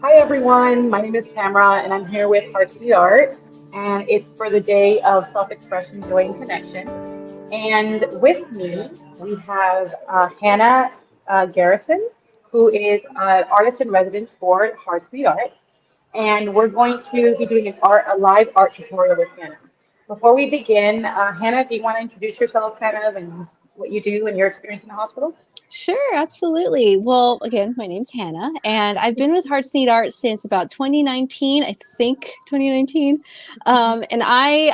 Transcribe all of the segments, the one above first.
Hi everyone, my name is Tamara and I'm here with Heartbeat Art and it's for the day of self-expression, joy, and connection. And with me, we have Hannah Garrison, who is an artist in residence for Heartbeat Art. And we're going to be doing a live art tutorial with Hannah. Before we begin, Hannah, do you want to introduce yourself kind of and what you do and your experience in the hospital? Sure, absolutely. Well, again, my name's Hannah, and I've been with Hearts Need Art since about 2019, I think 2019. And I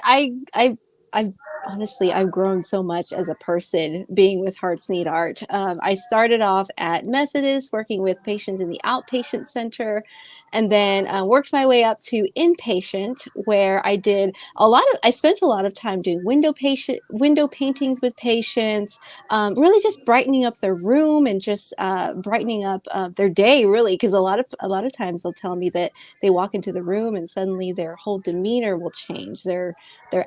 honestly, I've grown so much as a person being with Hearts Need Art. I started off at Methodist, working with patients in the outpatient center, and then worked my way up to inpatient, where I spent a lot of time doing window paintings with patients, really just brightening up their room and just brightening up their day, really, because a lot of times they'll tell me that they walk into the room and suddenly their whole demeanor will change, their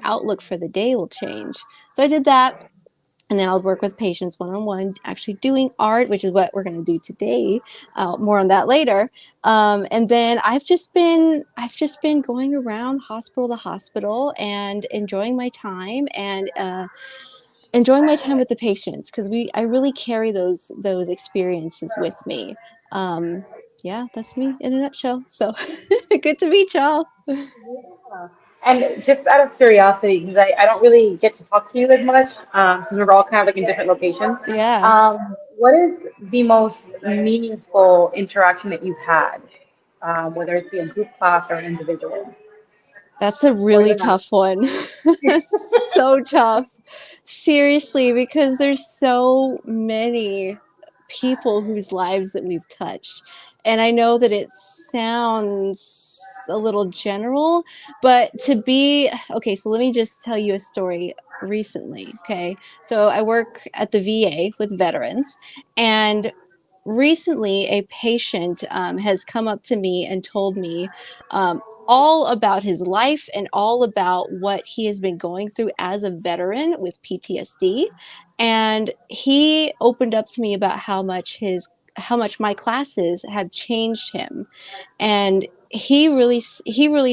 outlook for the day will change. So I did that. And then I'll work with patients one-on-one, actually doing art, which is what we're going to do today. More on that later. And then I've just been going around hospital to hospital and enjoying my time with the patients, because I really carry those experiences with me. Um, yeah, that's me in a nutshell. So good to meet y'all. Yeah. And just out of curiosity, because I don't really get to talk to you as much, since we're all kind of like in different locations, Yeah, what is the most meaningful interaction that you've had, whether it be a group class or an individual, that's a or really even not? tough one. So tough. Seriously, because there's so many people whose lives that we've touched. And I know that it sounds a little general, but okay, so let me just tell you a story recently. Okay. So I work at the VA with veterans, and recently a patient has come up to me and told me all about his life and all about what he has been going through as a veteran with PTSD. And he opened up to me about how much my classes have changed him. And he really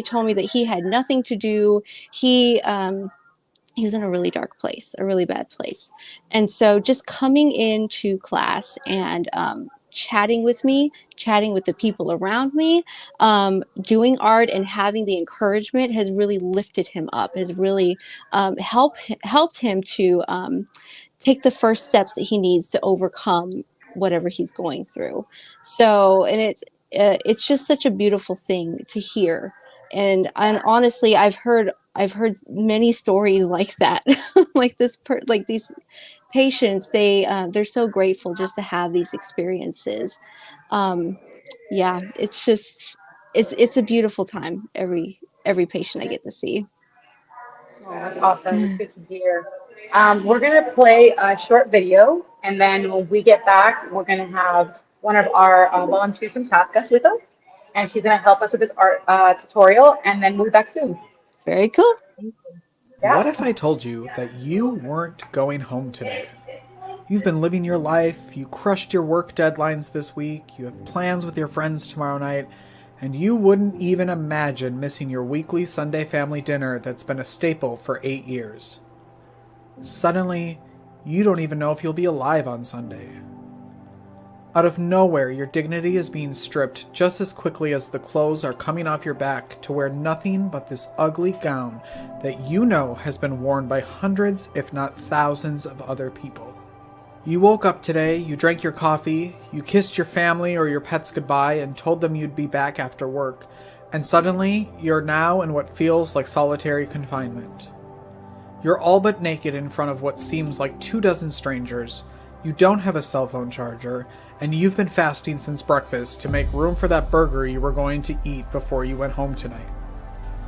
told me that he had nothing to do. He was in a really dark place, a really bad place. And so just coming into class and chatting with me, chatting with the people around me, doing art and having the encouragement has really lifted him up, has really helped him to take the first steps that he needs to overcome whatever he's going through. So, and it's just such a beautiful thing to hear. And honestly, I've heard many stories like that, like these patients. They're so grateful just to have these experiences. Um, yeah, it's a beautiful time every patient I get to see. Oh, that's awesome. That's good to hear. We're going to play a short video, and then when we get back, we're going to have one of our volunteers from Taskus with us, and she's going to help us with this art tutorial, and then we'll be back soon. Very cool. What Yeah. if I told you that you weren't going home today? You've been living your life, you crushed your work deadlines this week, you have plans with your friends tomorrow night, and you wouldn't even imagine missing your weekly Sunday family dinner that's been a staple for 8 years. Suddenly, you don't even know if you'll be alive on Sunday. Out of nowhere, your dignity is being stripped just as quickly as the clothes are coming off your back to wear nothing but this ugly gown that you know has been worn by hundreds, if not thousands, of other people. You woke up today, you drank your coffee, you kissed your family or your pets goodbye and told them you'd be back after work, and suddenly you're now in what feels like solitary confinement. You're all but naked in front of what seems like 24 strangers. You don't have a cell phone charger, and you've been fasting since breakfast to make room for that burger you were going to eat before you went home tonight.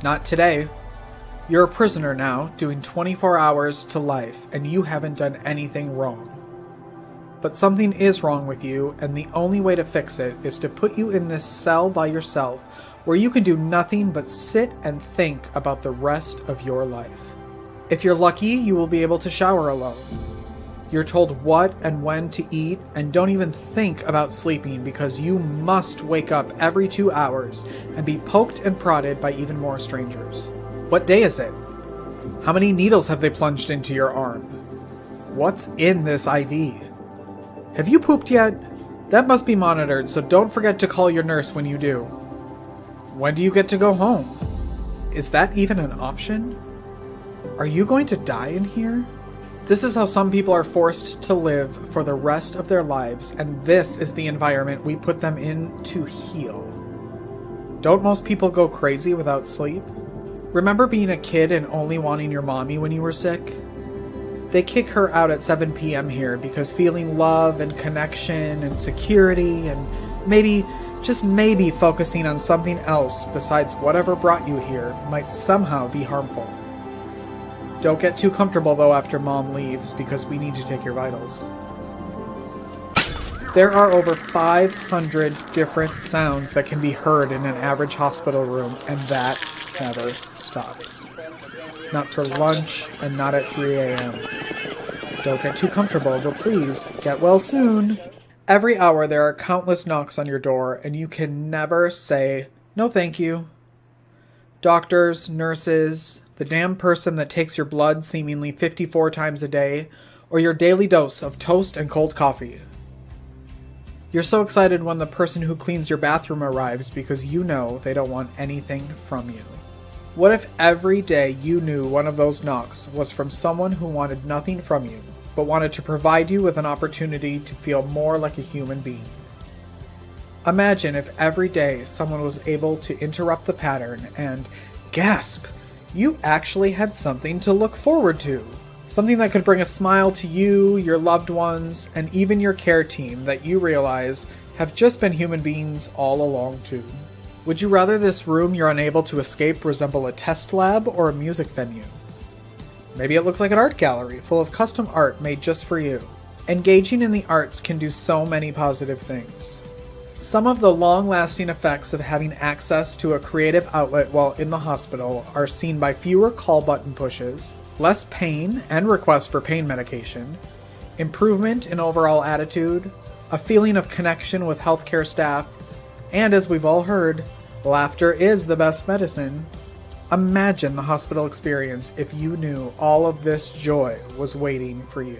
Not today. You're a prisoner now, doing 24 hours to life, and you haven't done anything wrong. But something is wrong with you, and the only way to fix it is to put you in this cell by yourself, where you can do nothing but sit and think about the rest of your life. If you're lucky, you will be able to shower alone. You're told what and when to eat, and don't even think about sleeping because you must wake up every 2 hours and be poked and prodded by even more strangers. What day is it? How many needles have they plunged into your arm? What's in this IV? Have you pooped yet? That must be monitored, so don't forget to call your nurse when you do. When do you get to go home? Is that even an option? Are you going to die in here? This is how some people are forced to live for the rest of their lives, and this is the environment we put them in to heal. Don't most people go crazy without sleep? Remember being a kid and only wanting your mommy when you were sick? They kick her out at 7 p.m. here because feeling love and connection and security and maybe, just maybe focusing on something else besides whatever brought you here might somehow be harmful. Don't get too comfortable though after Mom leaves because we need to take your vitals. There are over 500 different sounds that can be heard in an average hospital room, and that never stops. Not for lunch and not at 3 a.m. Don't get too comfortable, but please get well soon. Every hour there are countless knocks on your door, and you can never say, "No thank you." Doctors, nurses, the damn person that takes your blood seemingly 54 times a day, or your daily dose of toast and cold coffee. You're so excited when the person who cleans your bathroom arrives because you know they don't want anything from you. What if every day you knew one of those knocks was from someone who wanted nothing from you, but wanted to provide you with an opportunity to feel more like a human being? Imagine if every day someone was able to interrupt the pattern and gasp, you actually had something to look forward to. Something that could bring a smile to you, your loved ones, and even your care team that you realize have just been human beings all along too. Would you rather this room you're unable to escape resemble a test lab or a music venue? Maybe it looks like an art gallery full of custom art made just for you. Engaging in the arts can do so many positive things. Some of the long-lasting effects of having access to a creative outlet while in the hospital are seen by fewer call button pushes, less pain and requests for pain medication, improvement in overall attitude, a feeling of connection with healthcare staff, and as we've all heard, laughter is the best medicine. Imagine the hospital experience if you knew all of this joy was waiting for you.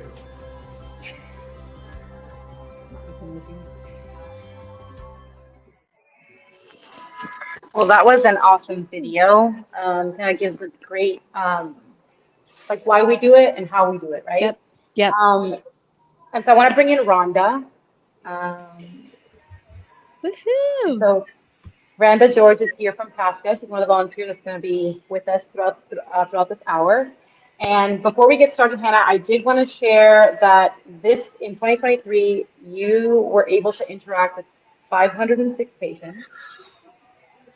Well, that was an awesome video. Kind of gives a great, like why we do it and how we do it, right? Yep. And so I want to bring in Rhonda. Um, Woohoo! so Rhonda George is here from Tasca. She's one of the volunteers that's going to be with us throughout this hour. And before we get started, Hannah, I did want to share that this in 2023, you were able to interact with 506 patients,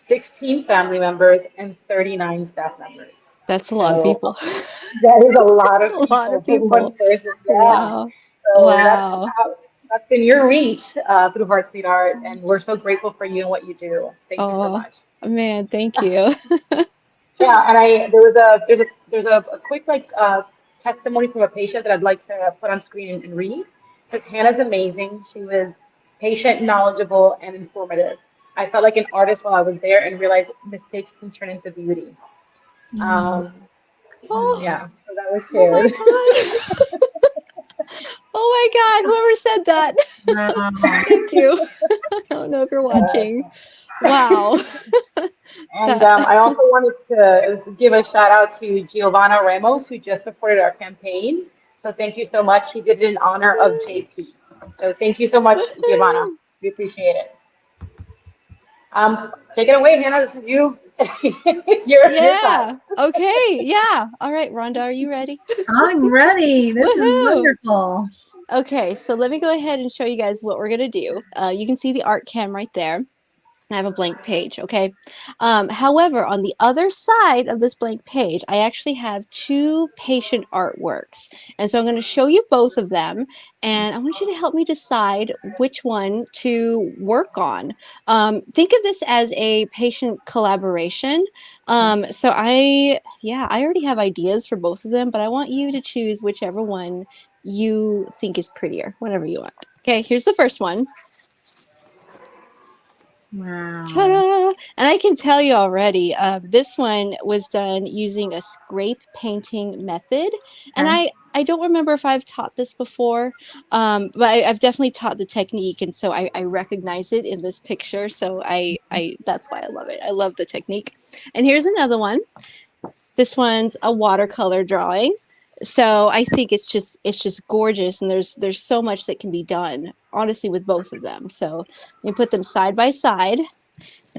16 family members, and 39 staff members. That's a lot of So people. that is a lot That's of a lot of people for one people. person. Yeah. Wow. So Wow. that's been your reach through Heart Art, and we're so grateful for you and what you do. Thank you so Oh, much. man, thank you. Yeah, and there's a quick testimony from a patient that I'd like to put on screen and read. Because Hannah's amazing. She was patient, knowledgeable, and informative. I felt like an artist while I was there and realized mistakes can turn into beauty. Um, Oh, yeah, so that was oh my shared. God. Oh my God, whoever said that. Thank you. I don't know if you're watching. Wow. And That. I also wanted to give a shout out to Giovanna Ramos, who just supported our campaign. So thank you so much. She did it in honor of JP. So thank you so much, Giovanna. Woohoo. We appreciate it. Take it away, Hannah. This is you. your time. Yeah. Okay. Yeah. All right, Rhonda, are you ready? I'm ready. This is Woohoo. wonderful. Okay, so let me go ahead and show you guys what we're going to do. You can see the art cam right there. I have a blank page, okay? However, on the other side of this blank page, I actually have 2 patient artworks. And so I'm going to show you both of them, and I want you to help me decide which one to work on. Think of this as a patient collaboration. So I already have ideas for both of them, but I want you to choose whichever one you think is prettier, whatever you want. Okay, here's the first one. Wow. Ta-da! And I can tell you already, this one was done using a scrape painting method. And Okay. I don't remember if I've taught this before, but I've definitely taught the technique. And so I recognize it in this picture. So that's why I love it. I love the technique. And here's another one. This one's a watercolor drawing. So I think it's just gorgeous, and there's so much that can be done, honestly, with both of them. So let me put them side by side.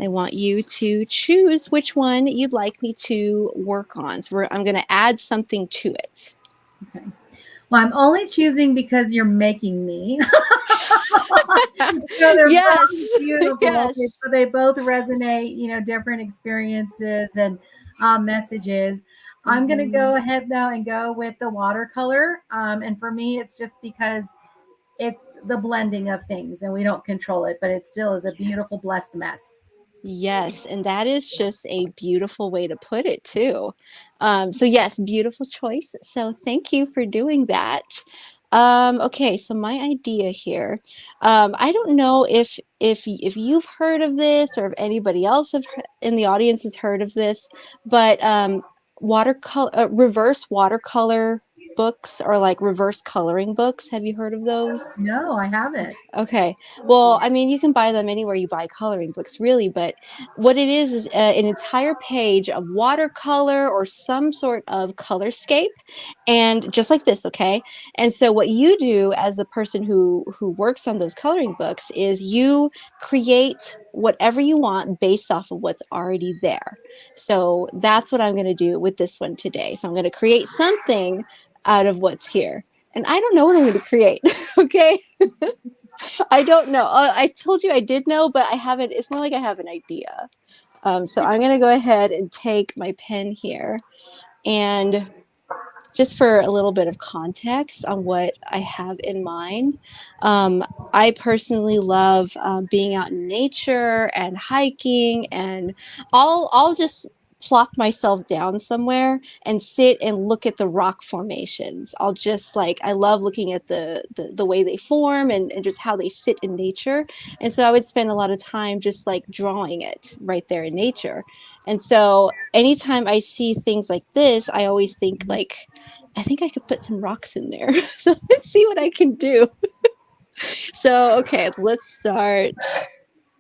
I want you to choose which one you'd like me to work on. So I'm going to add something to it. Okay. Well, I'm only choosing because you're making me. They're Yes. both beautiful. Yes. So they both resonate, different experiences and messages. I'm going to go ahead though and go with the watercolor. And for me, it's just because it's the blending of things and we don't control it, but it still is a beautiful, blessed mess. Yes, and that is just a beautiful way to put it too. So yes, beautiful choice. So thank you for doing that. Okay, so my idea here, I don't know if you've heard of this or if anybody else in the audience has heard of this, but reverse watercolor books, or like reverse coloring books. Have you heard of those? No, I haven't. Okay. Well, I mean, you can buy them anywhere you buy coloring books, really. But what it is an entire page of watercolor or some sort of colorscape, and just like this, okay? And so what you do as the person who works on those coloring books is you create whatever you want based off of what's already there. So that's what I'm going to do with this one today. So I'm going to create something out of what's here. And I don't know what I'm going to create, okay? I don't know. I told you I did know, but I haven't. It's more like I have an idea. So I'm going to go ahead and take my pen here, and just for a little bit of context on what I have in mind, I personally love being out in nature and hiking, and I'll just plop myself down somewhere and sit and look at the rock formations. I'll just like, I love looking at the way they form, and just how they sit in nature. And so I would spend a lot of time just like drawing it right there in nature. And so anytime I see things like this, I always think like, I think I could put some rocks in there. So let's see what I can do. So, okay, let's start.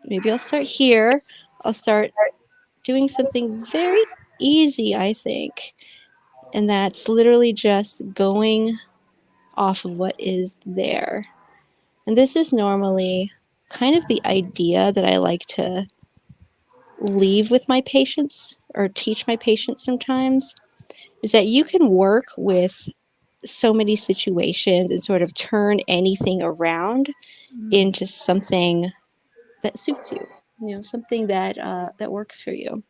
Maybe I'll start here. I'll start doing something very easy, I think. And that's literally just going off of what is there. And this is normally kind of the idea that I like to leave with my patients or teach my patients sometimes, is that you can work with so many situations and sort of turn anything around into something that suits you, something that works for you.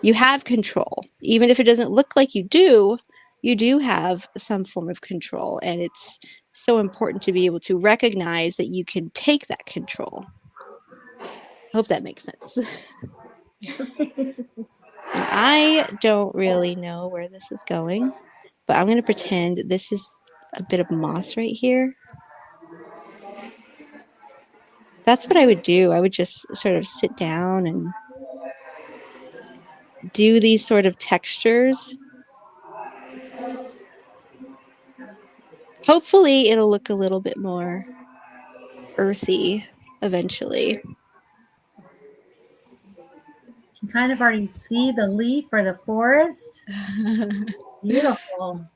You have control. Even if it doesn't look like you do have some form of control, and it's so important to be able to recognize that you can take that control. I hope that makes sense. And I don't really know where this is going, but I'm going to pretend this is a bit of moss right here. That's what I would do. I would just sort of sit down and do these sort of textures. Hopefully it'll look a little bit more earthy eventually. You can kind of already see the leaf or the forest. Beautiful.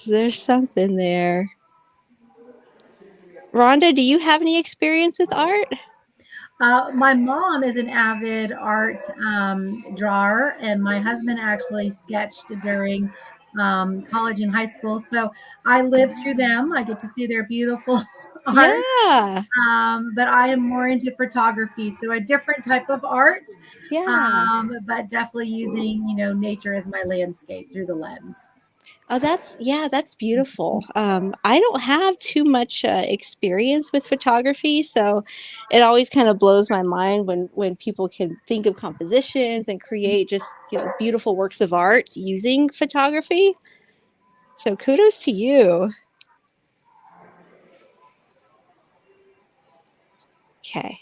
There's something there. Rhonda, do you have any experience with art? My mom is an avid art drawer, and my husband actually sketched during college and high school. So I lived through them. I get to see their beautiful art. Yeah. But I am more into photography, so a different type of art. Yeah. But definitely using, nature as my landscape through the lens. Oh, that's beautiful. I don't have too much experience with photography, so it always kind of blows my mind when people can think of compositions and create just beautiful works of art using photography. So kudos to you. Okay.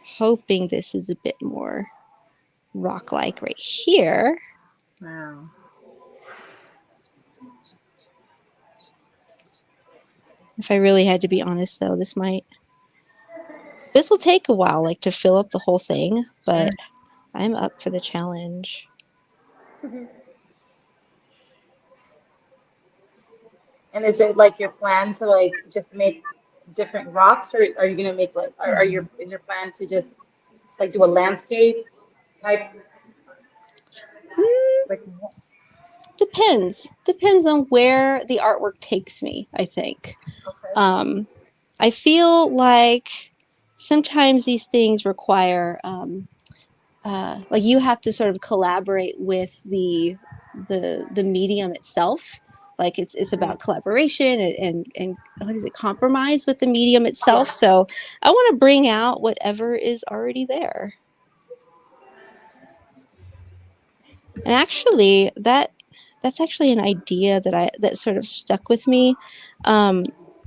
Hoping this is a bit more rock-like right here. Wow. If I really had to be honest, though, this will take a while, like to fill up the whole thing, but I'm up for the challenge. And is it like your plan to like just make different rocks, or are you gonna make like is your plan to just like do a landscape type like Depends on where the artwork takes me, I think. okay. I feel like sometimes these things require like you have to sort of collaborate with the medium itself. Like it's about collaboration and what is it, compromise with the medium itself. Yeah. So I want to bring out whatever is already there. And actually that's actually an idea that sort of stuck with me.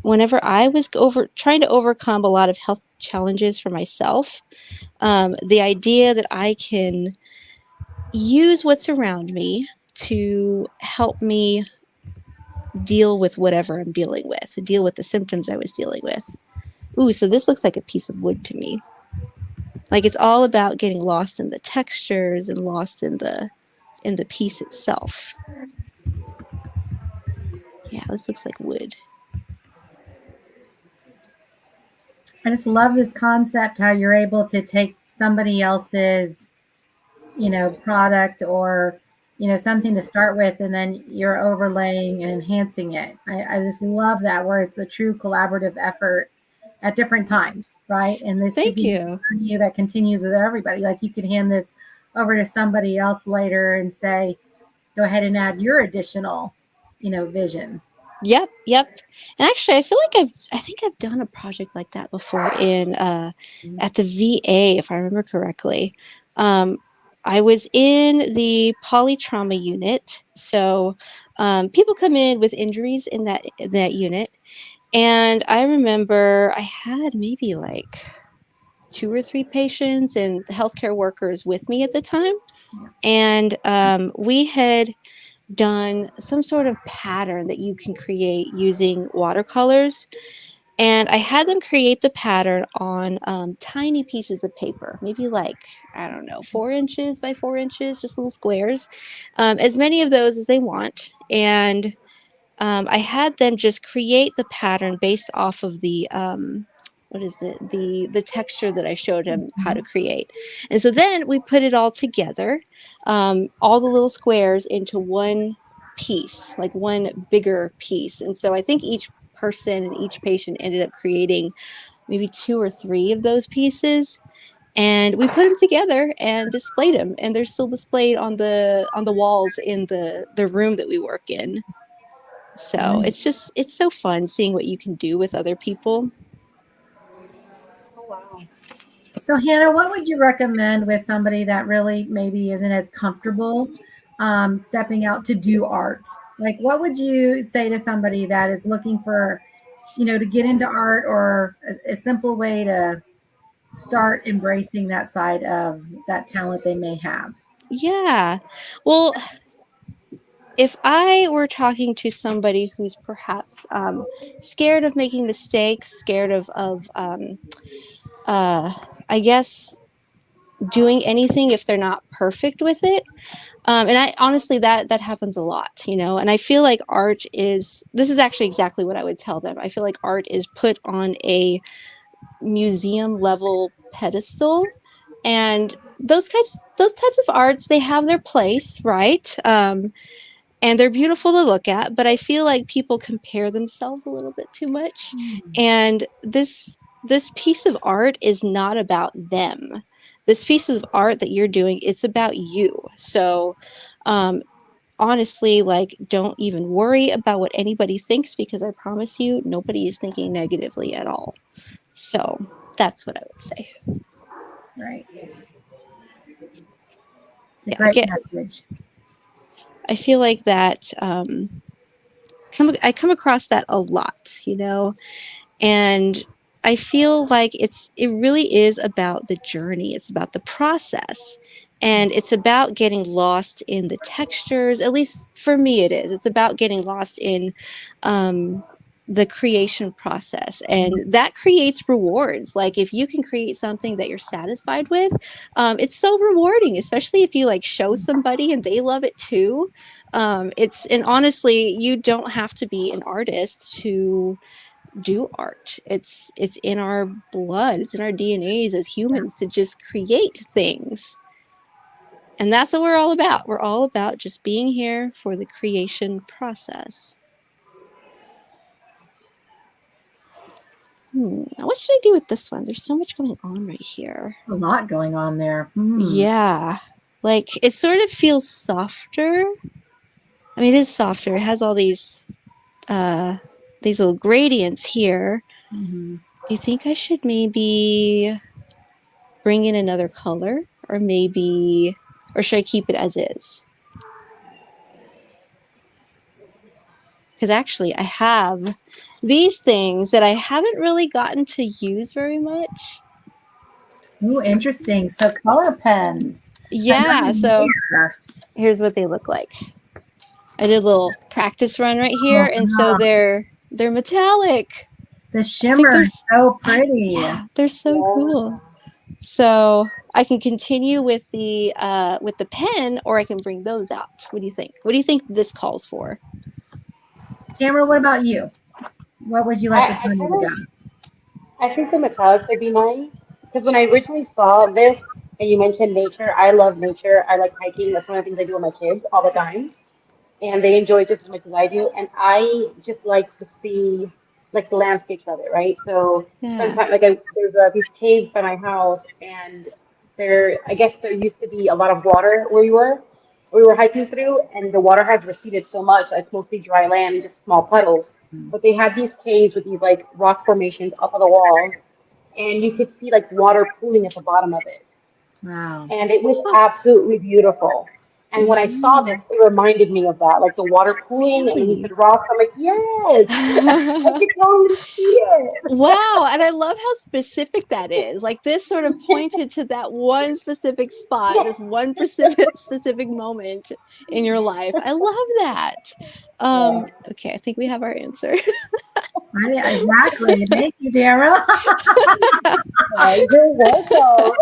Whenever I was trying to overcome a lot of health challenges for myself, the idea that I can use what's around me to help me deal with whatever I'm dealing with, deal with the symptoms I was dealing with. Ooh, so this looks like a piece of wood to me. Like it's all about getting lost in the textures and lost in the piece itself. Yeah, this looks like wood. I just love this concept, how you're able to take somebody else's, product or, something to start with, and then you're overlaying and enhancing it. I just love that, where it's a true collaborative effort at different times, right? And this could Thank be you. you that continues with everybody. Like you could hand this over to somebody else later and say, go ahead and add your additional, vision. Yep. And actually, I think I've done a project like that before in at the VA, if I remember correctly. I was in the polytrauma unit, so people come in with injuries in that unit, and I remember I had maybe like 2 or 3 patients and the healthcare workers with me at the time, and we had done some sort of pattern that you can create using watercolors. And I had them create the pattern on tiny pieces of paper, maybe like, I don't know, 4 inches by 4 inches, just little squares, as many of those as they want. And I had them just create the pattern based off of the what is it, the texture that I showed him how to create. And so then we put it all together, all the little squares into one piece, like one bigger piece. And so I think each person and each patient ended up creating maybe 2 or 3 of those pieces, and we put them together and displayed them, and they're still displayed on the walls in the room that we work in. So it's so fun seeing what you can do with other people. Oh wow. So, Hannah, what would you recommend with somebody that really maybe isn't as comfortable stepping out to do art? Like, what would you say to somebody that is looking for, to get into art, or a simple way to start embracing that side of that talent they may have? Yeah. Well, if I were talking to somebody who's perhaps scared of making mistakes, scared of I guess doing anything if they're not perfect with it, and I honestly that happens a lot, and I feel like this is actually exactly what I would tell them. I feel like art is put on a museum level pedestal, and those types of arts, they have their place, right? And they're beautiful to look at, but I feel like people compare themselves a little bit too much, and this piece of art is not about them. This piece of art that you're doing, it's about you. So honestly, like, don't even worry about what anybody thinks, because I promise you nobody is thinking negatively at all. So that's what I would say. Right. It's a Yeah, great message. I feel like that I come across that a lot, and I feel like it really is about the journey. It's about the process. And it's about getting lost in the textures. At least for me, it is. It's about getting lost in the creation process. And that creates rewards. Like if you can create something that you're satisfied with, it's so rewarding, especially if you like show somebody and they love it too. And honestly, you don't have to be an artist to do art. It's in our blood. It's in our DNAs as humans to just create things. And that's what we're all about. We're all about just being here for the creation process. Now what should I do with this one? There's so much going on right here. A lot going on there. Yeah. Like it sort of feels softer. I mean, it is softer. It has all these little gradients here. Do you think I should maybe bring in another color, or should I keep it as is? Because actually I have these things that I haven't really gotten to use very much. Ooh, interesting. So color pens. Yeah, so here's what they look like. I did a little practice run right here, and so they're metallic. The shimmer is so pretty. Yeah, they're so cool. So I can continue with the pen, or I can bring those out. What do you think? What do you think this calls for? Tamara, what about you? What would you like to tell me to go? I think the metallics would be nice because when I originally saw this and you mentioned nature, I love nature. I like hiking. That's one of the things I do with my kids all the time, and they enjoy it just as much as I do. And I just like to see like the landscapes of it, right? So sometimes, there's these caves by my house, and I guess there used to be a lot of water where we were hiking through, and the water has receded so much. It's mostly dry land, just small puddles. But they have these caves with these like rock formations up on the wall, and you could see like water pooling at the bottom of it. Wow. And it was absolutely beautiful. And when I saw this, it reminded me of that, like the water pooling, and you said rocks. I'm like, yes, I could totally see it. Wow, and I love how specific that is. Like this sort of pointed to that one specific spot, this one specific moment in your life. I love that. Okay, I think we have our answer. Exactly. Thank you, Tamara. You're welcome.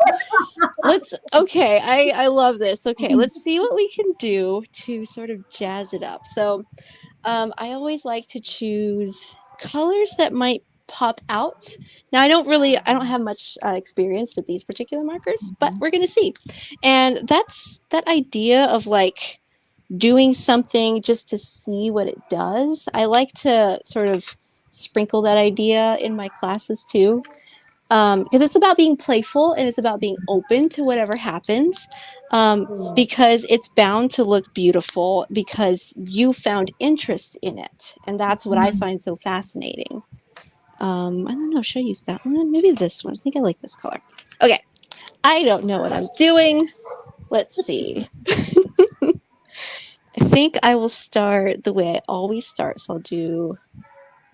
I love this. Okay, let's see what we can do to sort of jazz it up. So I always like to choose colors that might pop out. Now I don't have much experience with these particular markers, but we're gonna see. And that's that idea of like doing something just to see what it does. I like to sort of sprinkle that idea in my classes too, because it's about being playful and it's about being open to whatever happens, because it's bound to look beautiful because you found interest in it, and that's what I find so fascinating. I don't know, should I use that one? Maybe this one. I think I like this color. Okay, I don't know what I'm doing. Let's see. I think I will start the way I always start. So I'll do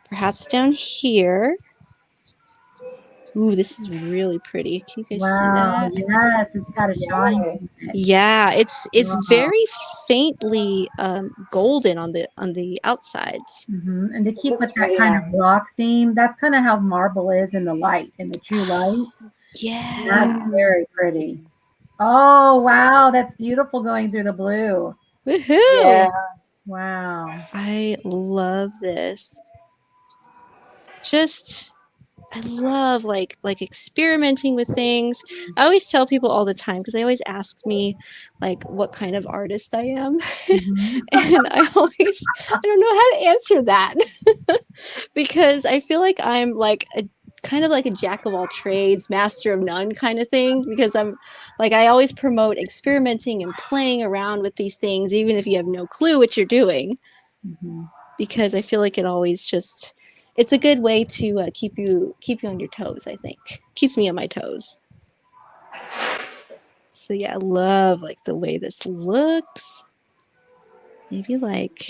perhaps down here. Ooh, this is really pretty. Can you guys see that? Yes, it's got a shine to it. Yeah, it's very faintly golden on the outsides. And to keep with that kind of rock theme, that's kind of how marble is in the light, in the true light. Yeah. That's very pretty. Oh, wow. That's beautiful going through the blue. Woohoo! Yeah. Wow. I love this. I love like experimenting with things. I always tell people all the time because they always ask me like what kind of artist I am. And I don't know how to answer that because I feel like I'm like a kind of like a jack of all trades, master of none kind of thing, because I'm like I always promote experimenting and playing around with these things even if you have no clue what you're doing, because I feel like it always just it's a good way to keep you on your toes. I think keeps me on my toes. So yeah, I love like the way this looks. Maybe like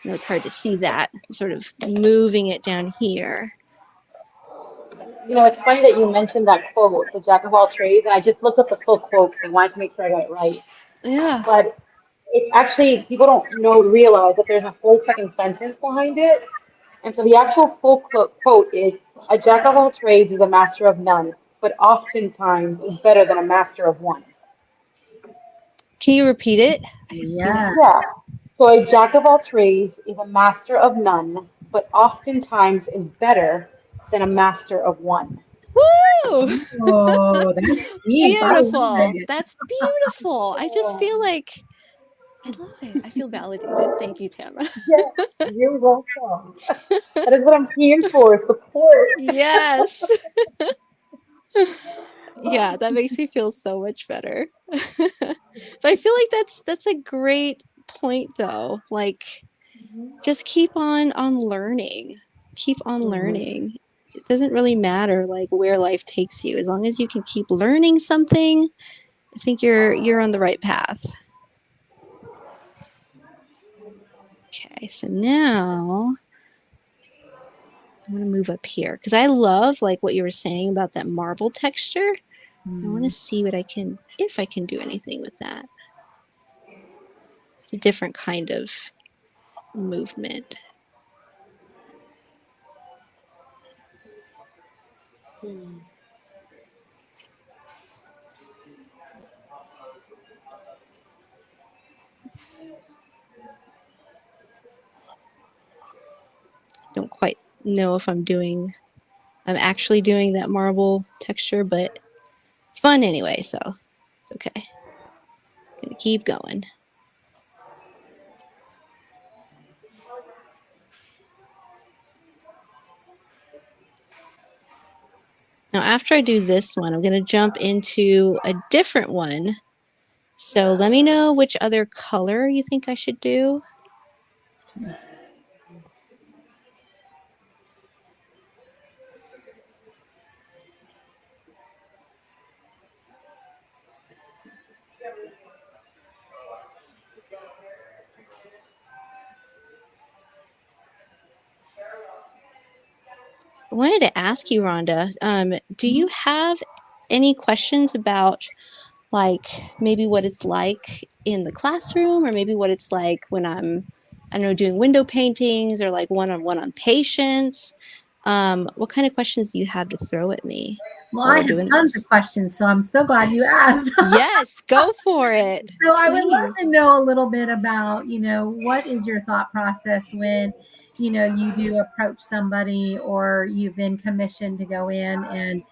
know it's hard to see that. I'm sort of moving it down here. You know, it's funny that you mentioned that quote, the jack of all trades, and I just looked up the full quote because I wanted to make sure I got it right. Yeah. But it's actually, people don't realize that there's a whole second sentence behind it. And so the actual full quote is, a jack of all trades is a master of none, but oftentimes is better than a master of one. Can you repeat it? I have to see Yeah. that. Yeah. So a jack of all trades is a master of none, but oftentimes is better than a master of one. Woo! Oh, that's deep. I love Beautiful. it. That's beautiful. I just feel like I love it. I feel validated. Thank you, Tamara. Yeah, you're welcome. That is what I'm here for, support. Yes. Yeah, that makes me feel so much better. But I feel like that's a great point though. Like just keep on learning. Keep on Mhm. learning. It doesn't really matter like where life takes you as long as you can keep learning something. I think you're on the right path. Okay, so now I'm gonna move up here because I love like what you were saying about that marble texture. I want to see what I can, if I can do anything with that. It's a different kind of movement. Don't quite know if I'm actually doing that marble texture, but it's fun anyway, so it's okay. Gonna keep going. Now, after I do this one, I'm gonna jump into a different one. So let me know which other color you think I should do. I wanted to ask you, Rhonda, do you have any questions about like maybe what it's like in the classroom or maybe what it's like when I don't know, doing window paintings or like one-on-one on patients? What kind of questions do you have to throw at me Well, while I we're have doing tons of this? questions, so I'm so glad you asked. Yes, go for it. So I would love Please. to know a little bit about, what is your thought process when, you do approach somebody or you've been commissioned to go in and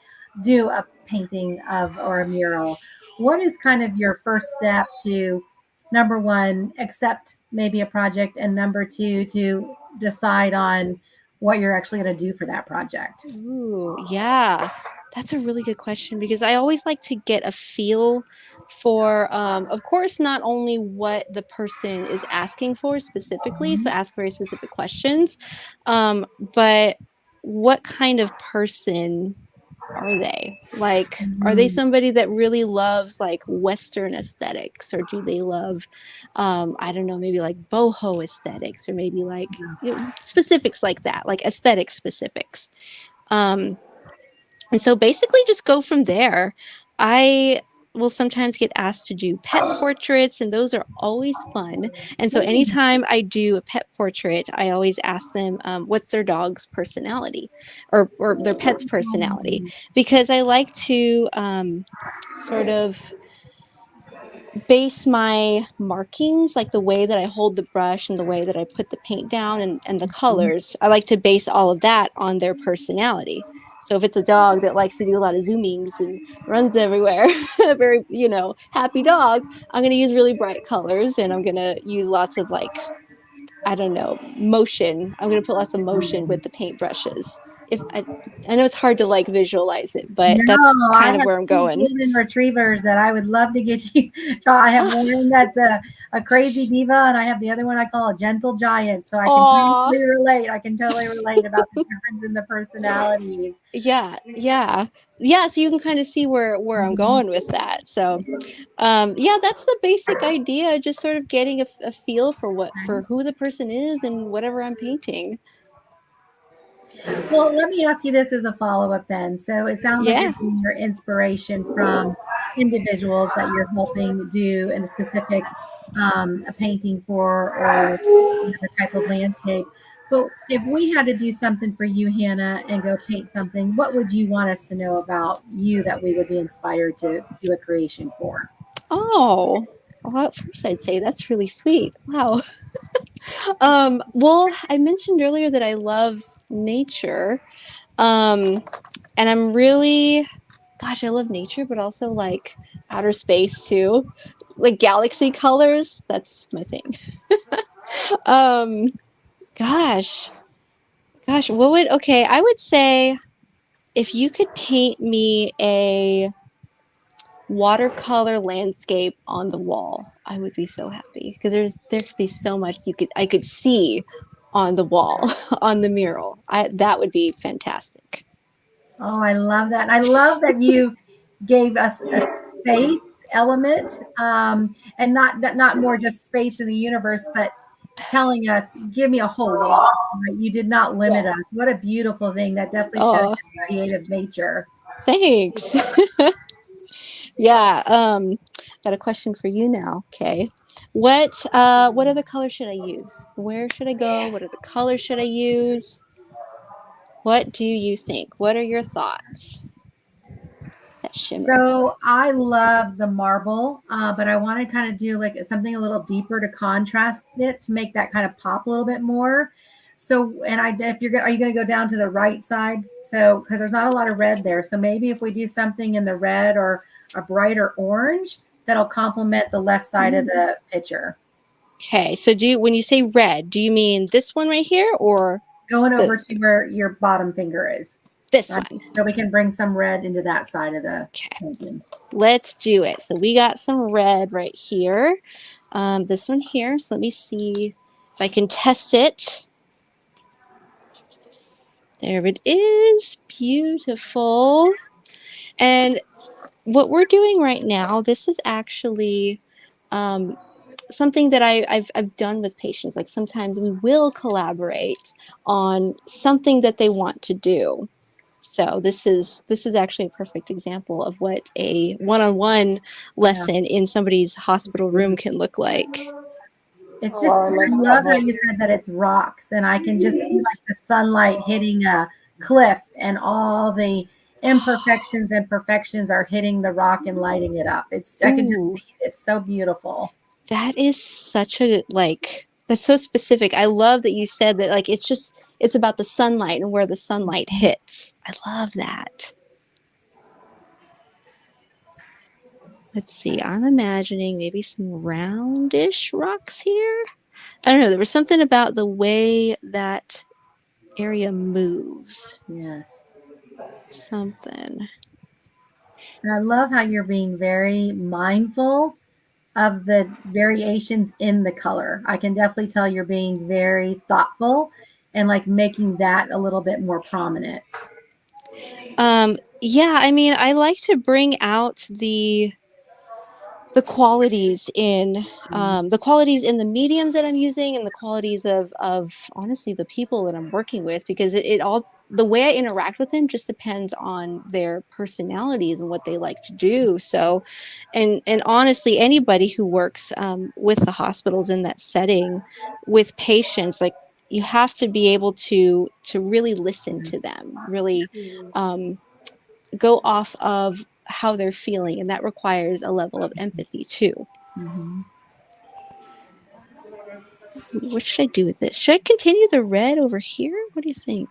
do a painting of or a mural. What is kind of your first step to number one, accept maybe a project, and number two, to decide on what you're actually going to do for that project? Ooh, yeah. That's a really good question because I always like to get a feel for, of course, not only what the person is asking for specifically, so ask very specific questions, but what kind of person are they? Like, are they Mhm. somebody that really loves like Western aesthetics, or do they love, I don't know, maybe like boho aesthetics, or maybe like specifics like that, like aesthetic specifics. Um, and so basically just go from there. I will sometimes get asked to do pet portraits, and those are always fun. And so anytime I do a pet portrait, I always ask them what's their dog's personality or their pet's personality, because I like to sort of base my markings, like the way that I hold the brush and the way that I put the paint down and the colors. I like to base all of that on their personality. So if it's a dog that likes to do a lot of zoomings and runs everywhere, a very, happy dog, I'm going to use really bright colors, and I'm going to use lots of like, I don't know, motion. I'm going to put lots of motion with the paint brushes. if I know it's hard to like visualize it, but that's No, I kind of have where I'm 2 going. golden retrievers that I would love to get you. So I have one that's a crazy diva, and I have the other one I call a gentle giant. So I can Aw. totally relate. I can totally relate about the difference in the personalities. Yeah, yeah. Yeah, so you can kind of see where I'm Mhm. going with that. So, yeah, that's the basic idea, just sort of getting a feel for who the person is and whatever I'm painting. Well, let me ask you this as a follow-up then. So it sounds like you're Yeah. getting your inspiration from individuals that you're helping do in a specific a painting for or another type of landscape. But if we had to do something for you, Hannah, and go paint something, what would you want us to know about you that we would be inspired to do a creation for? Oh. Well, at first I'd say that's really sweet. Wow. Well, I mentioned earlier that I love nature. Um, and I'm really, gosh, I love nature, but also like outer space too. Like galaxy colors, that's my thing. Um, gosh, okay, I would say if you could paint me a watercolor landscape on the wall, I would be so happy because there could be so much I could see on the wall on the mural. That would be fantastic. Oh, I love that. And I love that you gave us a space element, and not more just space in the universe, but telling us, give me a whole wall. Right? You did not limit us. What a beautiful thing. That definitely shows Oh, your creative nature. thanks. Yeah. Got a question for you now. Okay. What other color should I use? Where should I go? What other color should I use? What do you think? What are your thoughts? That shimmer. So I love the marble, but I want to kind of do like something a little deeper to contrast it to make that kind of pop a little bit more. So, and if you're are you going to go down to the right side? So, because there's not a lot of red there. So maybe if we do something in the red or a brighter orange, that'll complement the left side of the picture. Okay. So when you say red, do you mean this one right here or Going the over to where your bottom finger is, this right? one? So we can bring some red into that side of the Okay. painting. Let's do it. So we got some red right here. This one here. So let me see if I can test it. There it is. Beautiful. And what we're doing right now, this is actually something that I've done with patients. Like sometimes we will collaborate on something that they want to do. So this is actually a perfect example of what a one-on-one Yeah. lesson in somebody's hospital room can look like. It's Oh, just, wow, I I love love how that. you said that it's rocks, and I can just see like the sunlight hitting a cliff, and all the imperfections and perfections are hitting the rock and lighting it up. I can just Ooh, see it. It's so beautiful. that is such a like that's so specific. I love that you said that like it's about the sunlight and where the sunlight hits. I love that. Let's see. I'm imagining maybe some roundish rocks here. I don't know. There was something about the way that area moves. Yes. Something. And I love how you're being very mindful of the variations in the color. I can definitely tell you're being very thoughtful and like making that a little bit more prominent. Yeah, I mean, I like to bring out the qualities in the mediums that I'm using and the qualities of honestly the people that I'm working with because it all the way I interact with them just depends on their personalities and what they like to do. So, and honestly, anybody who works with the hospitals in that setting with patients, like you have to be able to really listen to them, really um, go off of how they're feeling, and that requires a level of empathy too. Mhm. What should I do with this? Should I continue the red over here? What do you think?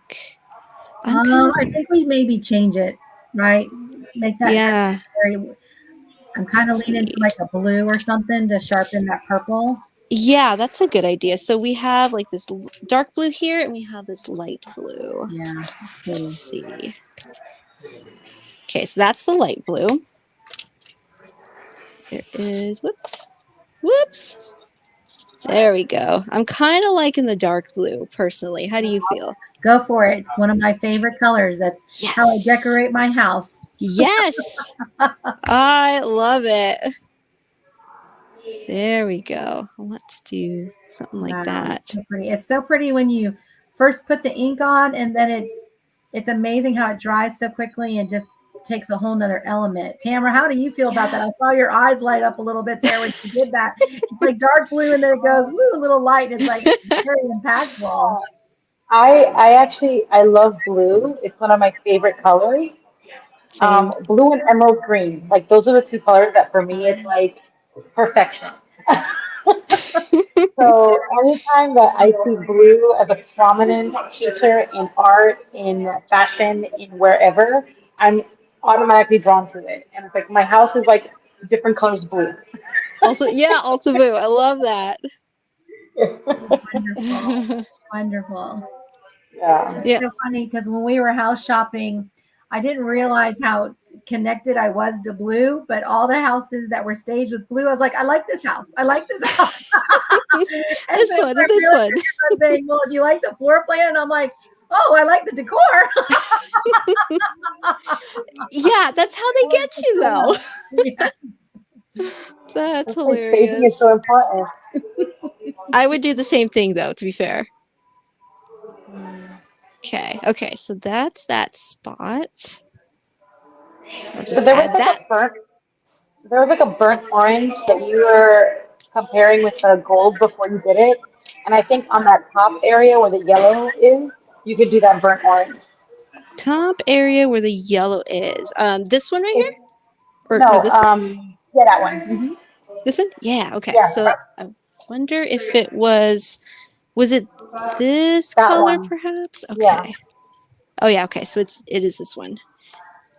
I'm kind of I think we maybe change it, right? Make that kind yeah. of very. I'm kind of Let's leaning to see. like a blue or something to sharpen that purple. Yeah, that's a good idea. So we have like this dark blue here, and we have this light blue. Yeah, that's Let's pretty. see. Okay, so that's the light blue. There is, whoops. There we go. I'm kind of liking the dark blue personally. How do you feel? Go for it. It's one of my favorite colors. That's how I Yes. decorate my house. Yes. I love it. There we go. I want to do something like Wow, that. it's so pretty. It's so pretty when you first put the ink on, and then it's amazing how it dries so quickly and just takes a whole nother element. Tamara, how do you feel about that? Yeah. I saw your eyes light up a little bit there when you did that. It's like dark blue, and then it goes woo, a little light. It's like very impactful. I love blue. It's one of my favorite colors. Same. Blue and emerald green. Like those are the two colors that for me it's like perfection. So anytime that I see blue as a prominent feature in art, in fashion, in wherever, I'm automatically drawn to it. And it's like my house is like different colors blue. Also, yeah, also blue. I love that. Wonderful, wonderful. Yeah. It's Yeah. so funny because when we were house shopping, I didn't realize how connected I was to blue, but all the houses that were staged with blue, I was like, I like this house. I like this house. And This then one, my this one. realtor kept on saying, well, do you like the floor plan? And I'm like, oh, I like the decor. Yeah, that's how they get you though. Yeah. That's That's why staging is hilarious. so important. I would do the same thing though, to be fair. Okay, so that's that spot. I'll So just add that. there was like a burnt orange that you were comparing with the gold before you did it. And I think on that top area where the yellow is, you could do that burnt orange. Top area where the yellow is. This one right It, here? Or no, no, this one? yeah, that one. This one? Yeah, okay. Yeah, So I wonder if it was it this that color one. perhaps? Yeah. Okay. Oh yeah, okay. So it is this one.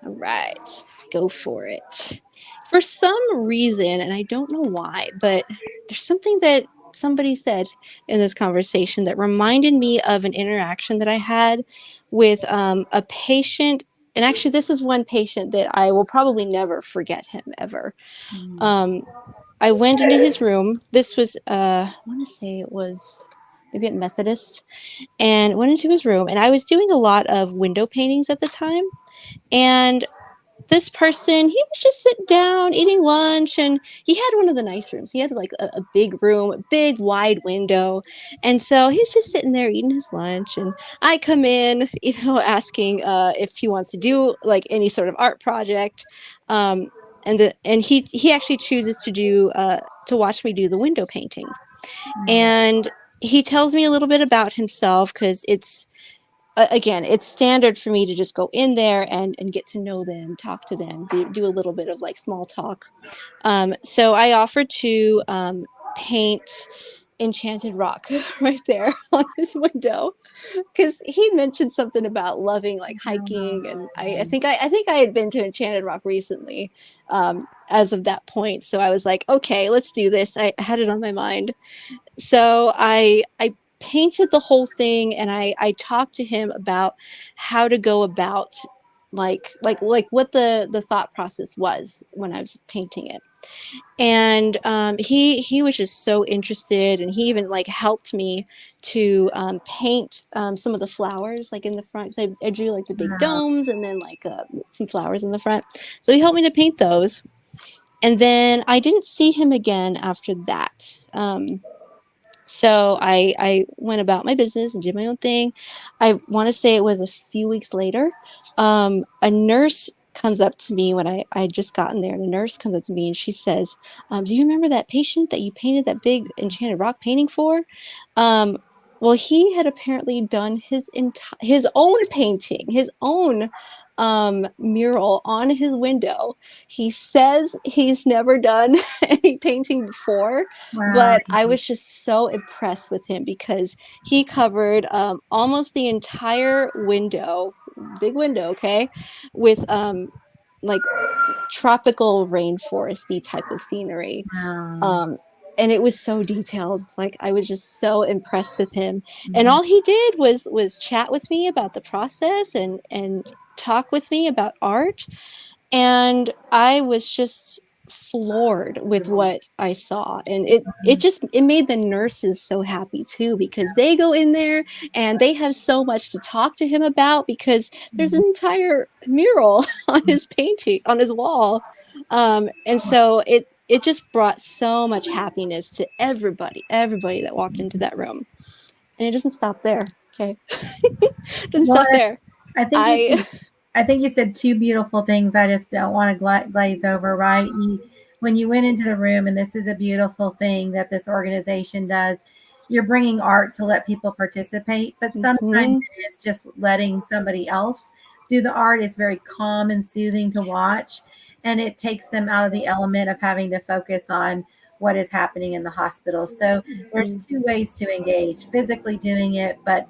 All right, let's go for it. For some reason, and I don't know why, but there's something that somebody said in this conversation that reminded me of an interaction that I had with a patient. And actually, this is one patient that I will probably never forget him ever. Um, I went into his room. This was, I want to say it was maybe at Methodist, and went into his room. And I was doing a lot of window paintings at the time. And this person, he was just sitting down eating lunch, and he had one of the nice rooms. He had like a big room, a big wide window. And so he's just sitting there eating his lunch, and I come in, asking if he wants to do like any sort of art project. And he actually chooses to do to watch me do the window painting. And he tells me a little bit about himself because it's again, it's standard for me to just go in there and get to know them, talk to them, do a little bit of like small talk. So I offered to paint Enchanted Rock right there on his window because he mentioned something about loving like hiking, and I think I had been to Enchanted Rock recently. As of that point, so I was like, okay, let's do this. I had it on my mind, so I painted the whole thing, and I talked to him about how to go about like what the thought process was when I was painting it. And he was just so interested, and he even like helped me to paint some of the flowers like in the front. So I drew like the big domes and then like some flowers in the front. So he helped me to paint those, and then I didn't see him again after that. So I went about my business and did my own thing. I want to say it was a few weeks later. A nurse comes up to me when I had just gotten there, and a nurse comes up to me and she says, do you remember that patient that you painted that big Enchanted Rock painting for? Um, well, he had apparently done his own painting, his own mural on his window. He says he's never done any painting before, Wow. but I was just so impressed with him because he covered almost the entire window, big window, okay, with like tropical rainforesty type of scenery. Wow. Um, and it was so detailed. Like I was just so impressed with him. And all he did was chat with me about the process and talk with me about art. And I was just floored with what I saw. And it made the nurses so happy too, because they go in there and they have so much to talk to him about, because there's an entire mural on his painting on his wall. And so it just brought so much happiness to everybody that walked into that room. And it doesn't stop there. Okay. It doesn't Well, stop there. I think I I think you said two beautiful things I just don't want to glaze over, right? When you went into the room, and this is a beautiful thing that this organization does, you're bringing art to let people participate, but sometimes Mhm. it is just letting somebody else do the art. It's very calm and soothing to watch, and it takes them out of the element of having to focus on what is happening in the hospital. So there's two ways to engage: physically doing it, but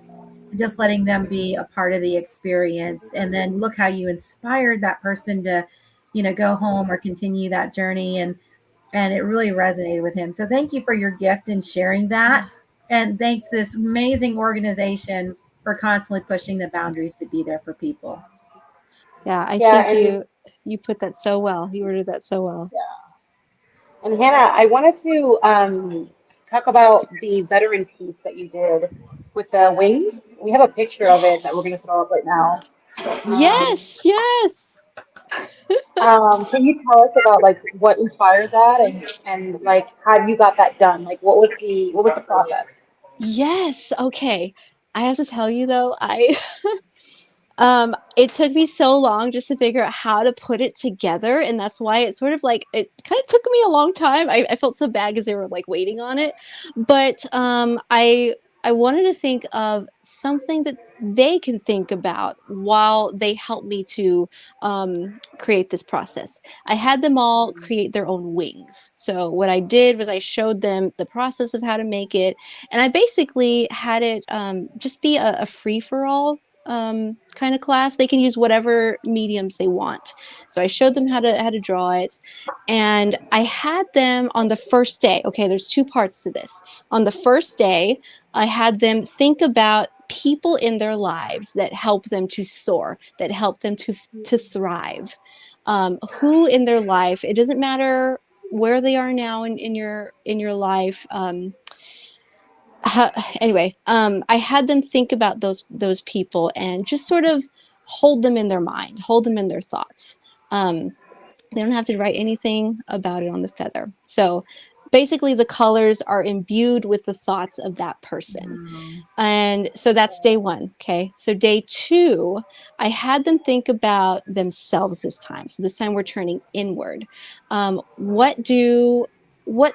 just letting them be a part of the experience. And then look how you inspired that person to, go home or continue that journey. And it really resonated with him. So thank you for your gift and sharing that. And thanks this amazing organization for constantly pushing the boundaries to be there for people. Yeah, I Yeah, think and you put that so well. You worded that so well. Hannah, I wanted to talk about the veteran piece that you did with the wings. We have a picture of it that we're going to Yes. throw up right now. Um, Yes, yes. can you tell us about like what inspired that and like how you got that done? Like what was the process? Yes. Okay. I have to tell you though, I it took me so long just to figure out how to put it together, and that's why it sort of like it kind of took me a long time. I felt so bad because they were like waiting on it, but I wanted to think of something that they can think about while they help me to create this process. I had them all create their own wings. So what I did was I showed them the process of how to make it, and I basically had it just be a free for all kind of class. They can use whatever mediums they want. So I showed them how to draw it, and I had them on the first day. Okay, there's two parts to this. On the first day, I had them think about people in their lives that help them to soar, that help them to thrive. Who in their life? It doesn't matter where they are now in your life. How, anyway, I had them think about those people and just sort of hold them in their mind, hold them in their thoughts. They don't have to write anything about it on the feather. So basically, the colors are imbued with the thoughts of that person. And so that's day one. Okay. So day two, I had them think about themselves this time. So this time we're turning inward. What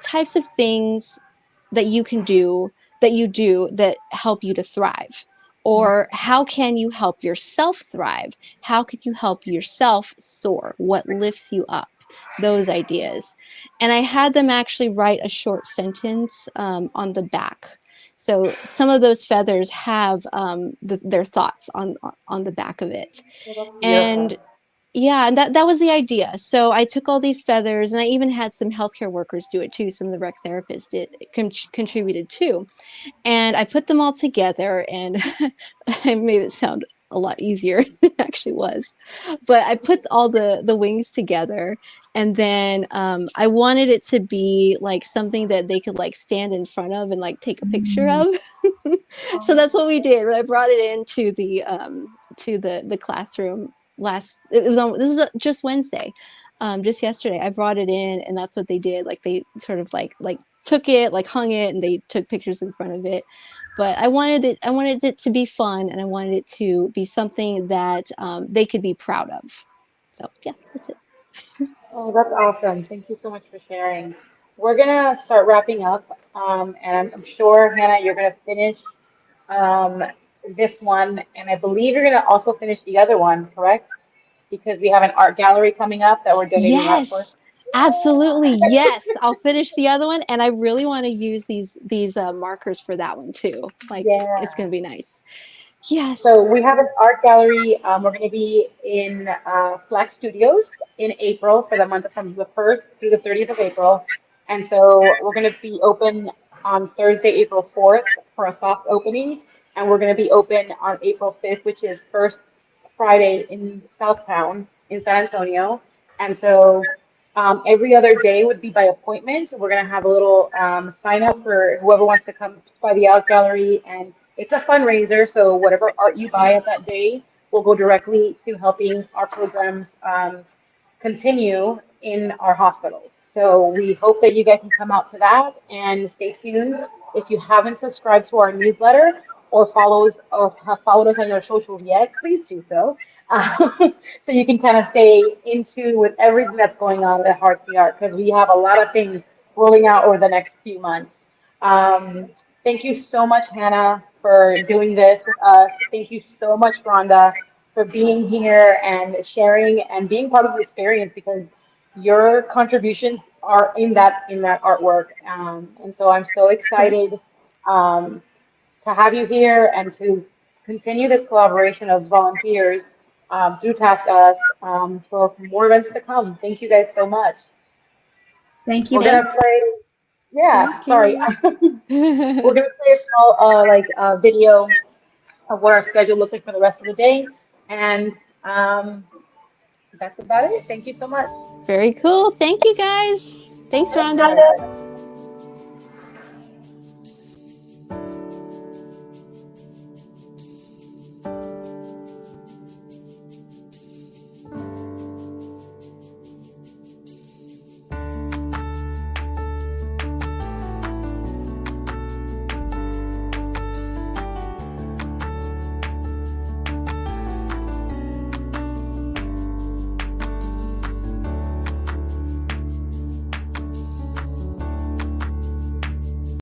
types of things that you can do that you do that help you to thrive? Or how can you help yourself thrive? How can you help yourself soar? What lifts you up? Those ideas. And I had them actually write a short sentence on the back. So some of those feathers have their thoughts on the back of it. Well, that's And beautiful. yeah, and that was the idea. So I took all these feathers, and I even had some healthcare workers do it too. Some of the rec therapists contributed too, and I put them all together, and I made it sound a lot easier than it actually was. But I put all the wings together, and then I wanted it to be like something that they could like stand in front of and like take a picture of. So that's what we did. I brought it into the classroom last. It was on. This is just Wednesday, just yesterday. I brought it in, and that's what they did. Like they sort of like took it, like hung it, and they took pictures in front of it. But I wanted it to be fun, and I wanted it to be something that they could be proud of. So yeah, that's it. Oh, that's awesome. Thank you so much for sharing. We're gonna start wrapping up, and I'm sure Hannah, you're gonna finish um, this one, and I believe you're gonna also finish the other one, correct? Because we have an art gallery coming up that we're donating art for. Yes, absolutely. Yes, I'll finish the other one, and I really want to use these markers for that one too. Like it's Yeah. gonna be nice. So Yes. we have an art gallery. We're going to be in Flax Studios in April for the month from the 1st through the 30th of April. And so we're going to be open on Thursday, April 4th for a soft opening. And we're going to be open on April 5th, which is first Friday in Southtown in San Antonio. And so every other day would be by appointment. We're going to have a little sign up for whoever wants to come by the art gallery. And it's a fundraiser. So whatever art you buy at that day will go directly to helping our programs continue in our hospitals. So we hope that you guys can come out to that and stay tuned. If you haven't subscribed to our newsletter or have followed us on your socials yet, please do so. So you can kind of stay in tune with everything that's going on at Hearts the Art because we have a lot of things rolling out over the next few months. Thank you so much, Hannah, for doing this with us. Thank you so much, Rhonda, for being here and sharing and being part of the experience because your contributions are in that artwork. And so I'm so excited um, to have you here and to continue this collaboration of volunteers through Task Us for more events to come. Thank you guys so much. Thank you. We're gonna play. Yeah, Thank sorry. you. We're gonna play a small video of what our schedule looks like for the rest of the day, and that's about it. Thank you so much. Very cool. Thank you guys. Thanks, Thanks, Rhonda. Rhonda.